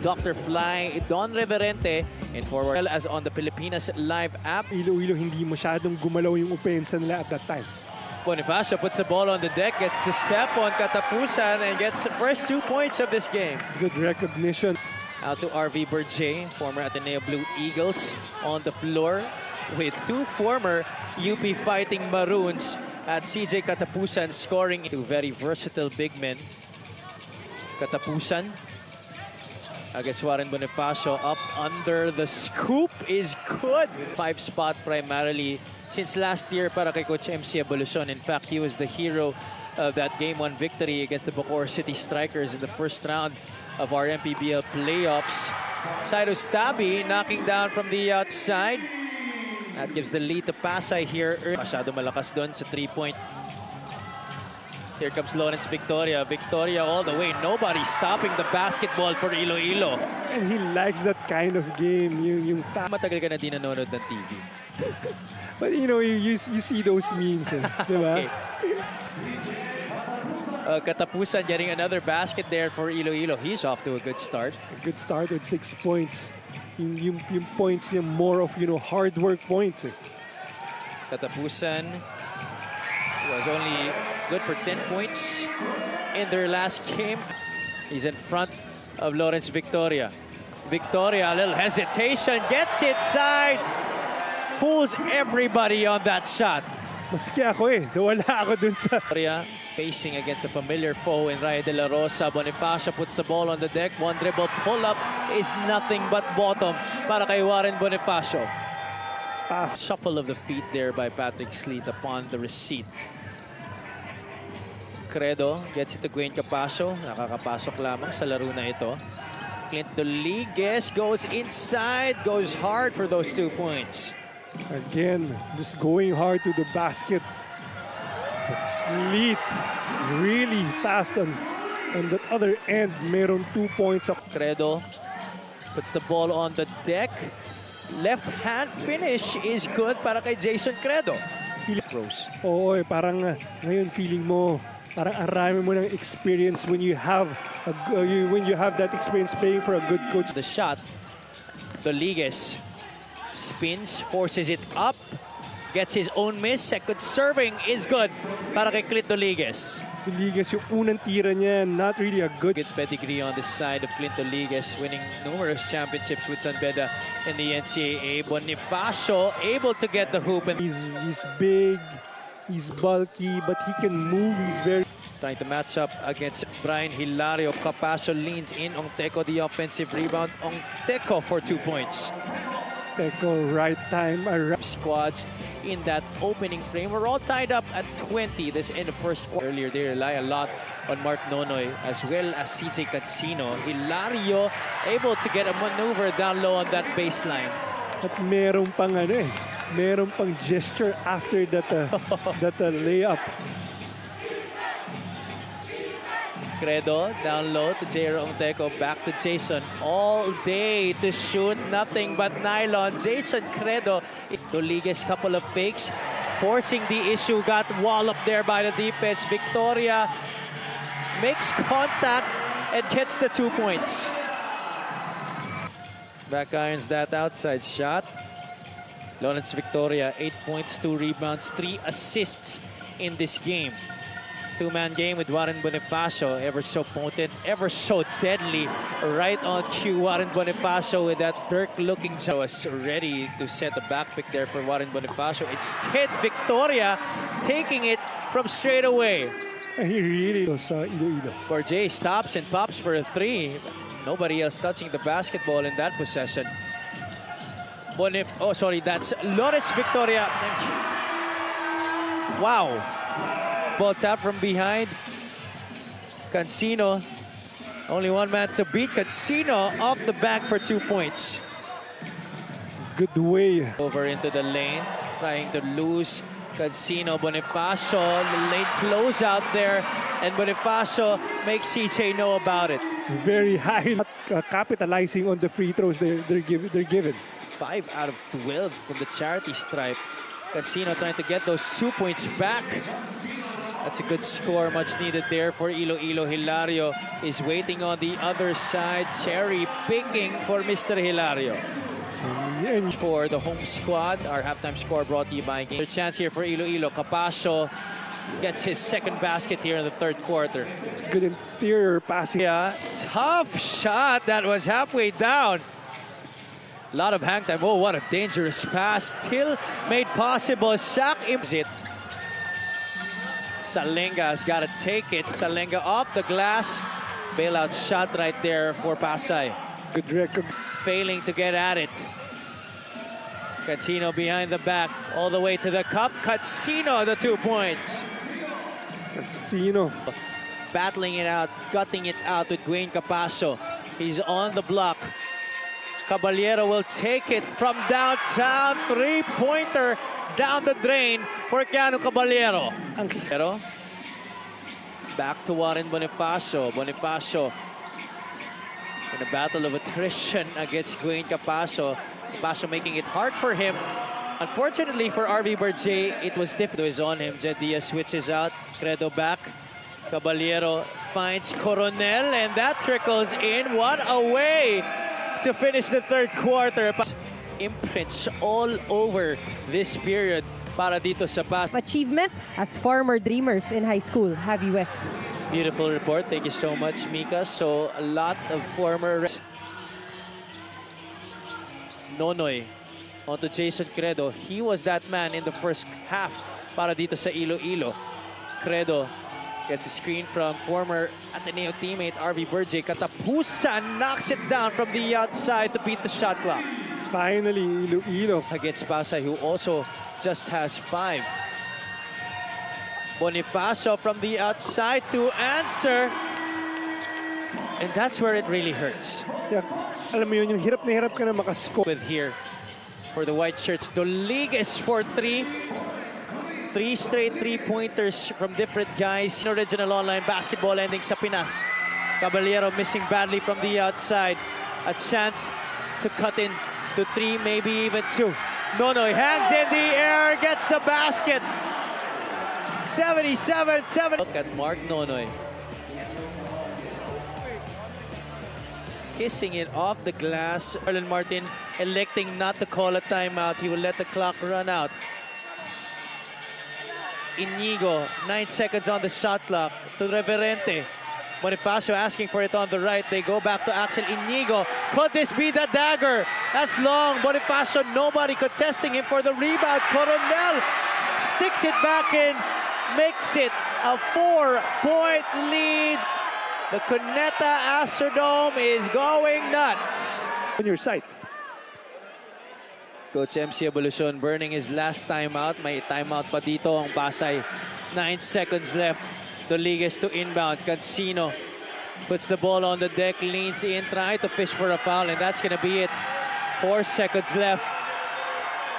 Dr. Fly, Don Reverente, and forward as on the Pilipinas Live app. Iloilo hindi masyadong gumalaw yung opensa nila at that time. Bonifacio puts the ball on the deck, gets to step on Katapusan, and gets the first 2 points of this game. Good recognition. Out to RV Berjay, former Ateneo Blue Eagles, on the floor with two former UP Fighting Maroons at CJ Katapusan scoring. Two very versatile big men. Katapusan against Warren Bonifacio, up under the scoop is good. 5 spot primarily since last year para kay Coach MC Evolucion. In fact, he was the hero of that Game 1 victory against the Bacoor City Strikers in the first round of our MPBL playoffs. Saido Stabi knocking down from the outside. That gives the lead to Pasay here. Masyado malakas doon sa 3-point. Here comes Lawrence Victoria. Victoria all the way. Nobody stopping the basketball for Iloilo. And he likes that kind of game. Yung Matagal ka na di nanonood ng TV. But you know, you see those memes. Diba? Okay. Katapusan getting another basket there for Iloilo. He's off to a good start. A good start with 6 points. Yung points niya more of, hard work points. Katapusan was only good for 10 points in their last game. He's in front of Lawrence Victoria. Victoria, a little hesitation, gets inside. Fools everybody on that shot. Maski ako nawala ako dun sa... Victoria facing against a familiar foe in Raya de la Rosa. Bonifacio puts the ball on the deck. One dribble pull-up is nothing but bottom para kay Warren Bonifacio. Pass. Shuffle of the feet there by Patrick Sleet upon the receipt. Credo gets it to Gwen Capacio. Nakakapasok lamang sa laro na ito. Clint Doliguez goes inside, goes hard for those 2 points. Again, just going hard to the basket. But Sleet is really fast on the other end. Meron 2 points. Credo puts the ball on the deck. Left hand finish is good para kay Jason Credo. Rose. Oo, parang ngayon feeling mo parang arami mo ng experience when you have that experience playing for a good coach. The shot, Doliguez spins, forces it up, gets his own miss. Second serving is good para kay Clint Doliguez. Doliguez yung unang tira niya, not really a good Pedigree on the side of Clint Doliguez, winning numerous championships with San Beda in the NCAA. Bonifacio able to get the hoop. And He's big, he's bulky, but he can move. He's very... Trying to match up against Brian Hilario. Capacio leans in. Ongteco the offensive rebound. Ongteco for 2 points. Teco, right time. Squads in that opening frame. We're all tied up at 20. This in the first quarter. Earlier, they rely a lot on Mark Nonoy as well as CJ Cansino. Hilario able to get a maneuver down low on that baseline. At meron pang meron pang gesture after that layup. Credo down low to J.R. Ongteco, back to Jason. All day to shoot, nothing but nylon. Jason Credo. Doliguez, couple of fakes, forcing the issue. Got walloped there by the defense. Victoria makes contact and gets the 2 points. Back irons that outside shot. Lawrence Victoria, 8 points, 2 rebounds, 3 assists in this game. Two-man game with Warren Bonifacio, ever so potent, ever so deadly. Right on cue, Warren Bonifacio with that Dirk-looking shot. Was ready to set a back pick there for Warren Bonifacio. Instead, Victoria taking it from straight away. He really was Iloilo. Borjay stops and pops for a 3. Nobody else touching the basketball in that possession. That's Lawrence Victoria. Wow. Ball tap from behind. Cansino, only one man to beat. Cansino off the back for 2 points. Good way. Over into the lane, trying to lose Cansino. Bonifacio, the late closeout there, and Bonifacio makes CJ know about it. Very high, capitalizing on the free throws they're given. 5 out of 12 from the charity stripe. Cansino trying to get those 2 points back. That's a good score, much needed there for Iloilo. Hilario is waiting on the other side. Cherry picking for Mr. Hilario. And For the home squad, our halftime score brought to you by Game. Chance here for Iloilo. Capacio gets his second basket here in the third quarter. good interior passing. Yeah, tough shot that was halfway down. A lot of hang time. Oh, what a dangerous pass. Still made possible. Shaq it. Salenga has got to take it. Salenga off the glass. Bailout shot right there for Pasay. Good record. Failing to get at it. Catsino behind the back. All the way to the cup. Catsino, the 2 points. Catsino. Battling it out, gutting it out with Dwayne Capacio. He's on the block. Caballero will take it from downtown. Three-pointer down the drain for Keanu Caballero. Pero back to Warren Bonifacio. Bonifacio in a battle of attrition against Dwayne Capacio. Capacio making it hard for him. Unfortunately for RV Berge, it was difficult. It was on him. Jed Diaz switches out. Credo back. Caballero finds Coronel, and that trickles in. What a way to finish the third quarter. Imprints all over this period para dito sa Pas. Achievement as former Dreamers in high school. Have US. Beautiful report. Thank you so much, Mika. So a lot of former... Nonoy onto Jason Credo. He was that man in the first half para dito sa Iloilo. Credo gets a screen from former Ateneo teammate RV Berge. Katapusan knocks it down from the outside to beat the shot clock. Finally, Iloilo. Against Pasay, who also just has 5. Bonifacio from the outside to answer. And that's where it really hurts. Yeah, alam mo yun, yung hirap na hirap ka na makascore. With here for the white shirts, Doligues for 3. 3 straight three-pointers from different guys. Original online basketball ending sa Pinas. Caballero missing badly from the outside. A chance to cut in to 3, maybe even 2. Nonoy hangs in the air, gets the basket. 77-7. Look at Mark Nonoy. Kissing it off the glass. Erlen Martin electing not to call a timeout. He will let the clock run out. Inigo, 9 seconds on the shot clock to Reverente. Bonifacio asking for it on the right. They go back to Axel Inigo. Could this be the dagger? That's long. Bonifacio, nobody contesting him for the rebound. Coronel sticks it back in, makes it a 4-point lead. The Cuneta Astrodome is going nuts. On your side. Coach MC Evolucion burning his last timeout. May timeout pa dito ang Pasay. 9 seconds left. Doligues to inbound. Cansino puts the ball on the deck, leans in, trying to fish for a foul, and that's gonna be it. 4 seconds left.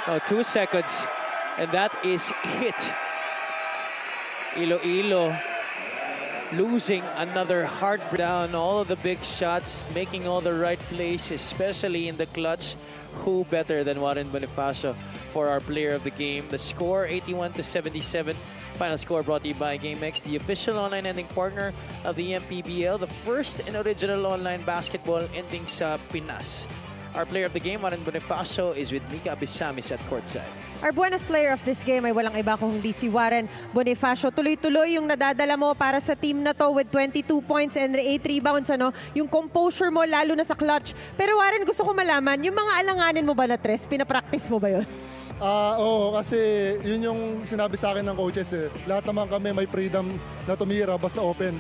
No, 2 seconds, and that is it. Iloilo losing another hard down. All of the big shots, making all the right plays, especially in the clutch. Who better than Warren Bonifacio for our player of the game? The score 81-77. Final score brought to you by GameX, the official online ending partner of the MPBL, the first and original online basketball ending sa Pinas. Our player of the game, Warren Bonifacio, is with Mika Abisamis at courtside. Our bonus player of this game ay walang iba kung hindi si Warren Bonifacio. Tuloy-tuloy yung nadadala mo para sa team na to with 22 points and 8 rebounds. Yung composure mo lalo na sa clutch. Pero Warren, gusto ko malaman, yung mga alanganin mo ba na tres, pinapractice mo ba yun? Oo, kasi yun yung sinabi sa akin ng coaches eh. Lahat naman kami may freedom na tumira basta open.